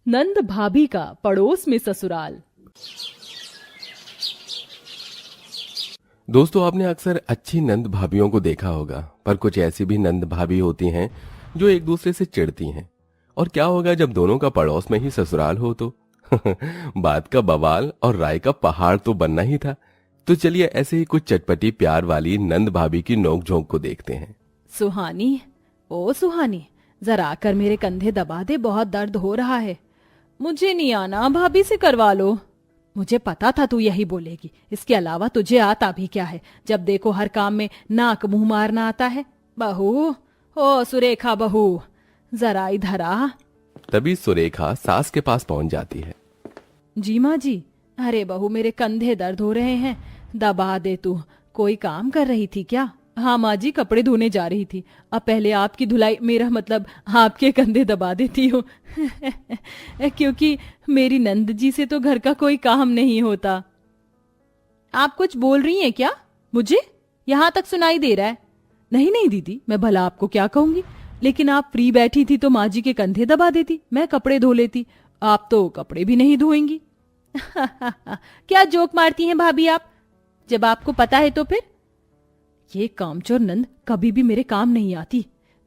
नंद भाभी का पड़ोस में ससुराल। दोस्तों, आपने अक्सर अच्छी नंद भाभियों को देखा होगा, पर कुछ ऐसी भी नंद भाभी होती हैं जो एक दूसरे से चिढ़ती हैं। और क्या होगा जब दोनों का पड़ोस में ही ससुराल हो तो बात का बवाल और राय का पहाड़ तो बनना ही था। तो चलिए ऐसे ही कुछ चटपटी प्यार वाली नंद भाभी की नोक-झोंक को देखते हैं। सुहानी, ओ सुहानी, जरा आकर मेरे कंधे दबा दे, बहुत दर्द हो रहा है। मुझे नहीं आना, भाभी से करवा लो। मुझे पता था तू यही बोलेगी। इसके अलावा तुझे आता भी क्या है? जब देखो हर काम में नाक मुंह मारना आता है। बहू, ओ सुरेखा बहू, जरा इधर आ। तभी सुरेखा सास के पास पहुंच जाती है। जी माँ जी। अरे बहू, मेरे कंधे दर्द हो रहे हैं, दबा दे तू। कोई काम कर रही थी क्या? हाँ माँ जी, कपड़े धोने जा रही थी। अब पहले आपकी धुलाई, मेरा मतलब आपके कंधे दबा देती हूँ क्योंकि मेरी नंद जी से तो घर का कोई काम नहीं होता। आप कुछ बोल रही हैं क्या? मुझे यहाँ तक सुनाई दे रहा है। नहीं नहीं दीदी, मैं भला आपको क्या कहूंगी, लेकिन आप फ्री बैठी थी तो माँ जी के कंधे दबा देती, मैं कपड़े धो लेती। आप तो कपड़े भी नहीं धोएंगी क्या जोक मारती हैं भाभी आप? जब आपको पता है तो फिर? ये कामचोर नंद कभी भी मेरे काम नहीं आती।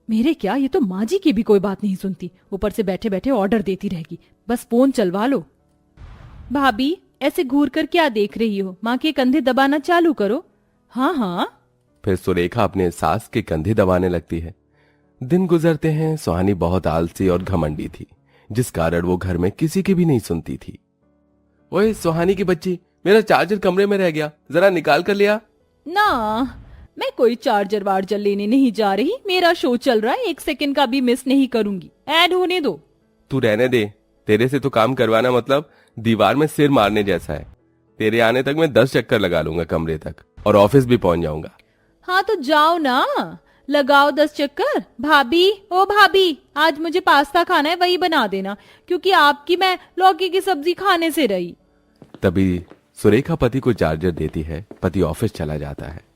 मेरे क्या, ये तो माँ जी की भी कोई बात नहीं सुनती, ऊपर से बैठे बैठे ऑर्डर देती रहेगी। बस फोन चलवा लो। भाभी, ऐसे घूर कर क्या देख रही हो? माँ के कंधे दबाना चालू करो। हाँ हाँ। फिर सुरेखा अपने सास के कंधे दबाने लगती है। दिन गुजरते हैं। सुहानी बहुत आलसी और घमंडी थी, जिस कारण वो घर में किसी की भी नहीं सुनती थी। ओए सुहानी की बच्ची, मेरा चार्जर कमरे में रह गया, जरा निकाल कर लिया। ना, मैं कोई चार्जर वार्जर लेने नहीं जा रही। मेरा शो चल रहा है, 1 सेकंड का भी मिस नहीं करूंगी। ऐड होने दो। तू रहने दे, तेरे से तो काम करवाना मतलब दीवार में सिर मारने जैसा है। तेरे आने तक मैं 10 चक्कर लगा लूंगा कमरे तक, और ऑफिस भी पहुंच जाऊंगा। हाँ तो जाओ ना, लगाओ 10 चक्कर। भाभी, ओ भाभी, आज मुझे पास्ता खाना है, वही बना देना, क्योंकि आपकी मैं लौकी की सब्जी खाने से रही। तभी सुरेखा पति को चार्जर देती है। पति ऑफिस चला जाता है।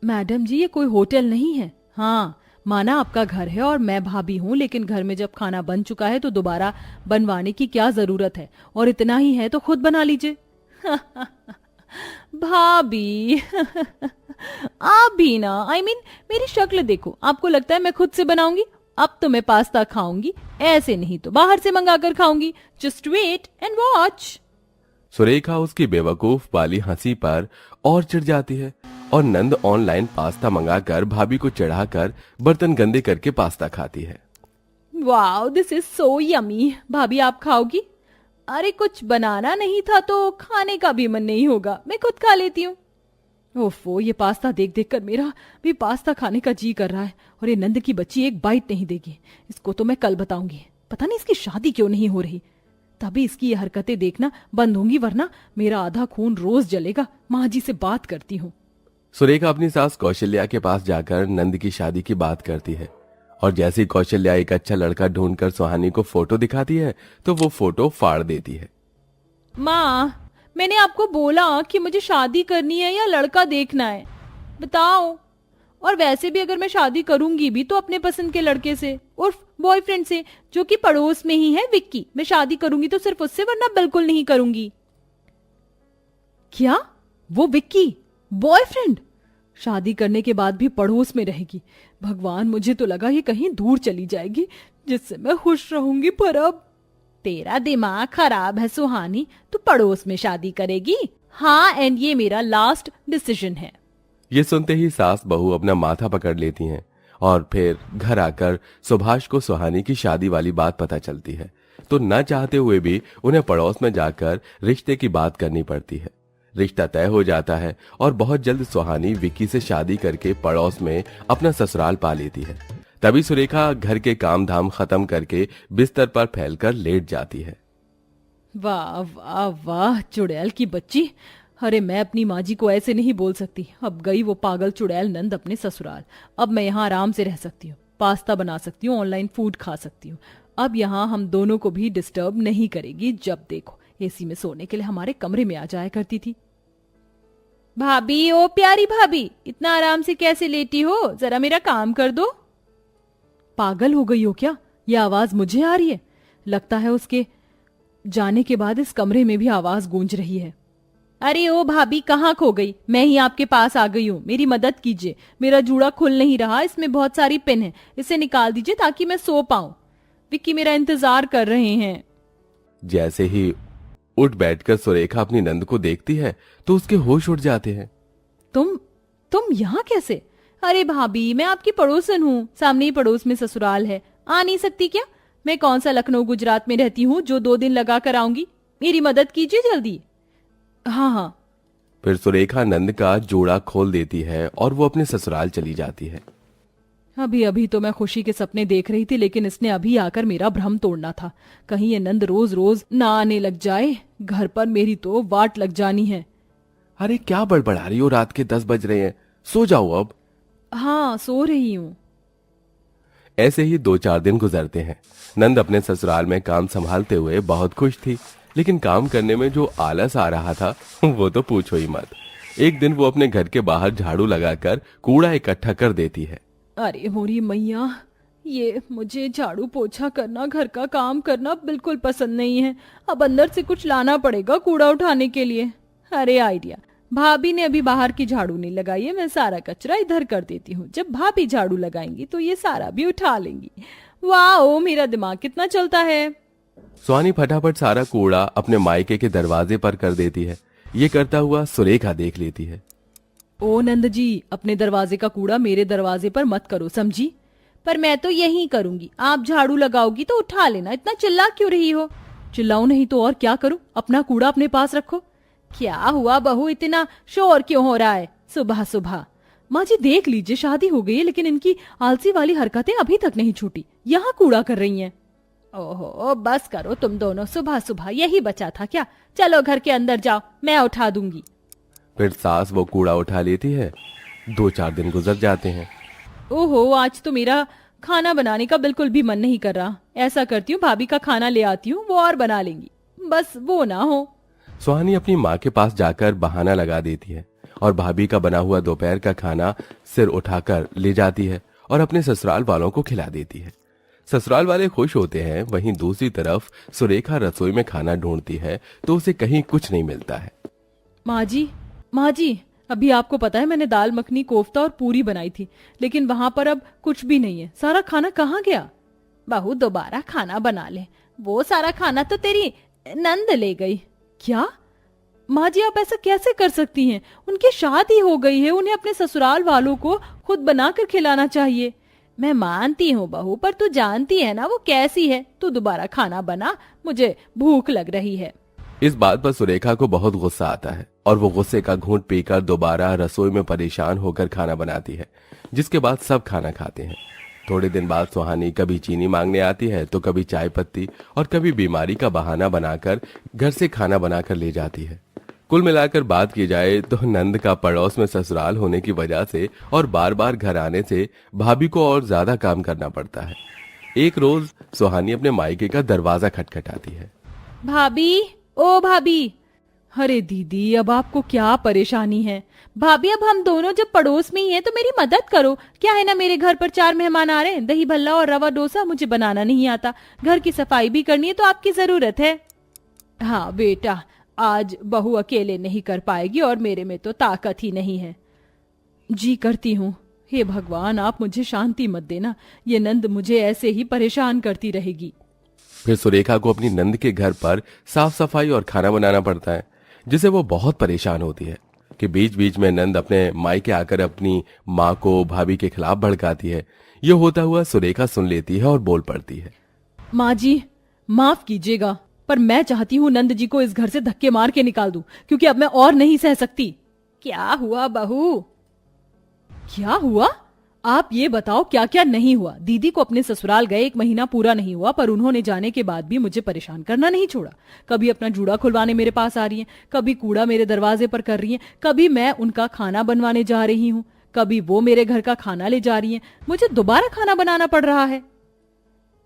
मैडम जी, ये कोई होटल नहीं है। हाँ, माना आपका घर है और मैं भाभी हूँ, लेकिन घर में जब खाना बन चुका है तो दोबारा बनवाने की क्या जरूरत है? और इतना ही है तो खुद बना लीजिए भाभी आप भी ना, मेरी शक्ल देखो। आपको लगता है मैं खुद से बनाऊंगी? अब तो मैं पास्ता खाऊंगी, ऐसे नहीं तो बाहर से मंगाकर खाऊंगी। Just wait and watch. Surekha उसकी बेवकूफ वाली हंसी पर और चिढ़ जाती है और नंद ऑनलाइन पास्ता मंगाकर भाभी को चढ़ाकर बर्तन गंदे करके पास्ता खाती है। Wow, this is so yummy. भाभी आप खाओगी? अरे कुछ बनाना नहीं था तो खाने का भी मन नहीं होगा, मैं खुद खा लेती हूँ। ओफो, ये पास्ता देख देख कर मेरा भी पास्ता खाने का जी कर रहा है। और ये नंद की बच्ची एक बाइट नहीं देगी। इसको तो मैं कल बताऊंगी। पता नहीं इसकी शादी क्यों नहीं हो रही। तभी इसकी ये हरकतें देखना बंद होंगी, वरना मेरा आधा खून रोज जलेगा। माँ जी से बात करती हूँ। सुरेखा अपनी सास कौशल्या के पास जाकर नंद की शादी की बात करती है, और जैसे ही कौशल्या एक अच्छा लड़का ढूंढकर सुहानी को फोटो दिखाती है तो वो फोटो फाड़ देती है। माँ, मैंने आपको बोला कि मुझे शादी करनी है या लड़का देखना है, बताओ। और वैसे भी अगर मैं शादी करूंगी भी तो अपने पसंद के लड़के से, उर्फ बॉयफ्रेंड से, जो कि पड़ोस में ही है, विक्की। मैं शादी करूंगी तो सिर्फ उससे, वरना बिल्कुल नहीं करूंगी। क्या? वो विक्की बॉयफ्रेंड? शादी करने के बाद भी पड़ोस में रहेगी? भगवान, मुझे तो लगा ये कहीं दूर चली जाएगी जिससे मैं खुश रहूंगी, पर अब। तेरा दिमाग खराब है सुहानी, तू पड़ोस में शादी करेगी? हाँ, एंड ये मेरा लास्ट डिसीजन है। ये सुनते ही सास बहू अपना माथा पकड़ लेती हैं, और फिर घर आकर सुभाष को सुहानी की शादी वाली बात पता चलती है, तो न चाहते हुए भी उन्हें पड़ोस में जाकर रिश्ते की बात करनी पड़ती है। रिश्ता तय हो जाता है और बहुत जल्द सुहानी विक्की से शादी करके पड़ोस में अपना ससुराल पा लेती है। तभी सुरेखा घर के काम धाम खत्म करके बिस्तर पर फैलकर लेट जाती है। वाह वाह वाह, चुड़ैल की बच्ची। अरे मैं अपनी माँ जी को ऐसे नहीं बोल सकती। अब गई वो पागल चुड़ैल नंद अपने ससुराल। अब मैं यहाँ आराम से रह सकती हूँ, पास्ता बना सकती हूँ, ऑनलाइन फूड खा सकती हूँ। अब यहाँ हम दोनों को भी डिस्टर्ब नहीं करेगी। जब देखो एसी में सोने के लिए हमारे कमरे में आ जाया करती थी। भाभी, ओ प्यारी भाभी, इतना आराम से कैसे लेटी हो? जरा मेरा काम कर दो। पागल हो गई हो क्या? ये आवाज मुझे आ रही है? लगता है उसके जाने के बाद इस कमरे में भी आवाज गूंज रही है। अरे ओ भाभी, कहाँ खो गई? मैं ही आपके पास आ गई हूँ, मेरी मदद कीजिए। मेरा जूड़ा खुल नहीं रहा, इसमें बहुत सारी पिन है, इसे निकाल दीजिए ताकि मैं सो पाऊं। विक्की मेरा इंतजार कर रहे हैं। जैसे ही उठ बैठकर सुरेखा अपनी नंद को देखती है तो उसके होश उड़ जाते हैं। तुम यहाँ कैसे? अरे भाभी, मैं आपकी पड़ोसन हूँ, सामने ही पड़ोस में ससुराल है, आ नहीं सकती क्या? मैं कौन सा लखनऊ गुजरात में रहती हूँ जो 2 दिन लगा कर आऊंगी? मेरी मदद कीजिए जल्दी। हाँ हाँ। फिर सुरेखा नंद का जोड़ा खोल देती है और वो अपने ससुराल चली जाती है। अभी अभी तो मैं खुशी के सपने देख रही थी, लेकिन इसने अभी आकर मेरा भ्रम तोड़ना था। कहीं ये नंद रोज रोज ना आने लग जाए, घर पर मेरी तो वाट लग जानी है। अरे क्या बड़बड़ा रही हो, रात के 10 बज रहे हैं, सो जाओ अब। हाँ, सो रही हूँ। ऐसे ही 2-4 दिन गुजरते हैं। नंद अपने ससुराल में काम संभालते हुए बहुत खुश थी, लेकिन काम करने में जो आलस आ रहा था वो तो पूछो ही मत। एक दिन वो अपने घर के बाहर झाड़ू लगाकर कूड़ा इकट्ठा कर देती है। अरे मोरी मैया, ये मुझे झाड़ू पोछा करना, घर का काम करना बिल्कुल पसंद नहीं है। अब अंदर से कुछ लाना पड़ेगा कूड़ा उठाने के लिए। अरे आइडिया, भाभी ने अभी बाहर की झाड़ू नहीं लगाई है, मैं सारा कचरा इधर कर देती हूँ। जब भाभी झाड़ू लगाएंगी तो ये सारा भी उठा लेंगी। वाह, मेरा दिमाग कितना चलता है। सुहानी फटाफट सारा कूड़ा अपने मायके के दरवाजे पर कर देती है। ये करता हुआ सुरेखा देख लेती है। ओ नंद जी, अपने दरवाजे का कूड़ा मेरे दरवाजे पर मत करो, समझी? पर मैं तो यही करूंगी, आप झाड़ू लगाओगी तो उठा लेना। इतना चिल्ला क्यों रही हो? चिल्लाऊं नहीं तो और क्या करूं? अपना कूड़ा अपने पास रखो। क्या हुआ बहू, इतना शोर क्यों हो रहा है सुबह सुबह? माँ जी देख लीजिए, शादी हो गई है लेकिन इनकी आलसी वाली हरकतें अभी तक नहीं छूटी। यहाँ कूड़ा कर रही हैं। ओहो, बस करो तुम दोनों, सुबह सुबह यही बचा था क्या? चलो घर के अंदर जाओ, मैं उठा दूंगी। फिर सास वो कूड़ा उठा लेती है। 2-4 दिन गुजर जाते हैं। ओहो, आज तो मेरा खाना बनाने का बिल्कुल भी मन नहीं कर रहा। ऐसा करती हूँ, भाभी का खाना ले आती हूँ, वो और बना लेंगी, बस वो ना हो। सुहानी अपनी माँ के पास जाकर बहाना लगा देती है और भाभी का बना हुआ दोपहर का खाना सिर उठाकर ले जाती है और अपने ससुराल वालों को खिला देती है। ससुराल वाले खुश होते हैं। वहीं दूसरी तरफ सुरेखा रसोई में खाना ढूंढती है तो उसे कहीं कुछ नहीं मिलता है। माँ जी, अभी आपको पता है मैंने दाल मखनी, कोफ्ता और पूरी बनाई थी, लेकिन वहां पर अब कुछ भी नहीं है। सारा खाना कहाँ गया? बहू दोबारा खाना बना ले, वो सारा खाना तो तेरी नंद ले गई। क्या? माँ जी, आप ऐसा कैसे कर सकती हैं? उनकी शादी हो गई है, उन्हें अपने ससुराल वालों को खुद बनाकर खिलाना चाहिए। मैं मानती हूँ बहू, पर तू जानती है ना वो कैसी है। तू दोबारा खाना बना, मुझे भूख लग रही है। इस बात पर सुरेखा को बहुत गुस्सा आता है और वो गुस्से का घूंट पीकर दोबारा रसोई में परेशान होकर खाना बनाती है, जिसके बाद सब खाना खाते हैं। थोड़े दिन बाद सुहानी कभी चीनी मांगने आती है तो कभी चाय पत्ती और कभी बीमारी का बहाना बनाकर घर से खाना बनाकर ले जाती है। कुल मिलाकर बात की जाए तो नंद का पड़ोस में ससुराल होने की वजह से और बार बार घर आने से भाभी को और ज्यादा काम करना पड़ता है। एक रोज सुहानी अपने मायके का दरवाजा खटखटाती है। भाभी, ओ भाभी। अरे दीदी, अब आपको क्या परेशानी है? भाभी, अब हम दोनों जब पड़ोस में ही हैं तो मेरी मदद करो। क्या है ना, मेरे घर पर 4 मेहमान आ रहे हैं, दही भल्ला और रवा डोसा मुझे बनाना नहीं आता, घर की सफाई भी करनी है तो आपकी जरूरत है। हाँ बेटा, आज बहू अकेले नहीं कर पाएगी और मेरे में तो ताकत ही नहीं है। जी करती हूँ। हे भगवान, आप मुझे शांति मत देना, ये नंद मुझे ऐसे ही परेशान करती रहेगी। फिर सुरेखा को अपनी नंद के घर पर साफ सफाई और खाना बनाना पड़ता है, जिसे वो बहुत परेशान होती है कि बीच बीच में नंद अपने मायके आकर अपनी माँ को भाभी के खिलाफ भड़काती है। ये होता हुआ सुरेखा सुन लेती है और बोल पड़ती है। माँ जी, माफ कीजिएगा, पर मैं चाहती हूँ नंद जी को इस घर से धक्के मार के निकाल दूं, क्योंकि अब मैं और नहीं सह सकती। क्या हुआ बहू? क्या हुआ? आप ये बताओ क्या क्या नहीं हुआ? दीदी को अपने ससुराल गए 1 महीना पूरा नहीं हुआ, पर उन्होंने जाने के बाद भी मुझे परेशान करना नहीं छोड़ा। कभी अपना जूड़ा खुलवाने मेरे पास आ रही हैं, कभी कूड़ा मेरे दरवाजे पर कर रही हैं, कभी मैं उनका खाना बनवाने जा रही हूँ, कभी वो मेरे घर का खाना ले जा रही हैं, मुझे दोबारा खाना बनाना पड़ रहा है,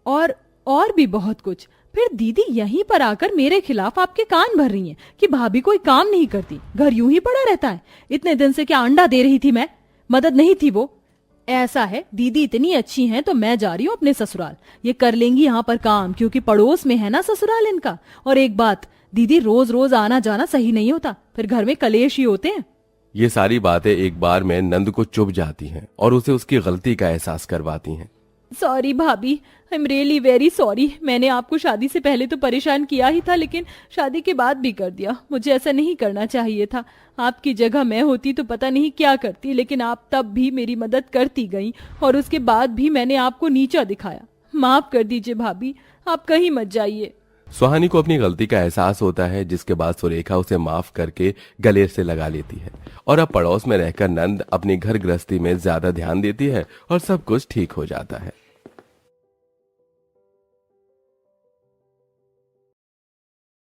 और भी बहुत कुछ। फिर दीदी यहीं पर आकर मेरे खिलाफ आपके कान भर रही हैं कि भाभी कोई काम नहीं करती, घर यूं ही पड़ा रहता है। इतने दिन से क्या अंडा दे रही थी मैं? मदद नहीं थी वो? ऐसा है, दीदी इतनी अच्छी हैं तो मैं जा रही हूँ अपने ससुराल। ये कर लेंगी यहाँ पर काम, क्योंकि पड़ोस में है ना ससुराल इनका। और एक बात दीदी, रोज रोज आना जाना सही नहीं होता, फिर घर में कलेश ही होते हैं। ये सारी बातें एक बार में नंद को चुभ जाती हैं और उसे उसकी गलती का एहसास करवाती हैं। सॉरी भाभी, I am really very sorry. मैंने आपको शादी से पहले तो परेशान किया ही था, लेकिन शादी के बाद भी कर दिया। मुझे ऐसा नहीं करना चाहिए था। आपकी जगह मैं होती तो पता नहीं क्या करती, लेकिन आप तब भी मेरी मदद करती गई और उसके बाद भी मैंने आपको नीचा दिखाया। माफ कर दीजिए भाभी, आप कहीं मत जाइए। सुहानी को अपनी गलती का एहसास होता है, जिसके बाद सुरेखा उसे माफ करके गले से लगा लेती है और अब पड़ोस में रहकर नंद अपनी घर गृहस्थी में ज्यादा ध्यान देती है और सब कुछ ठीक हो जाता है।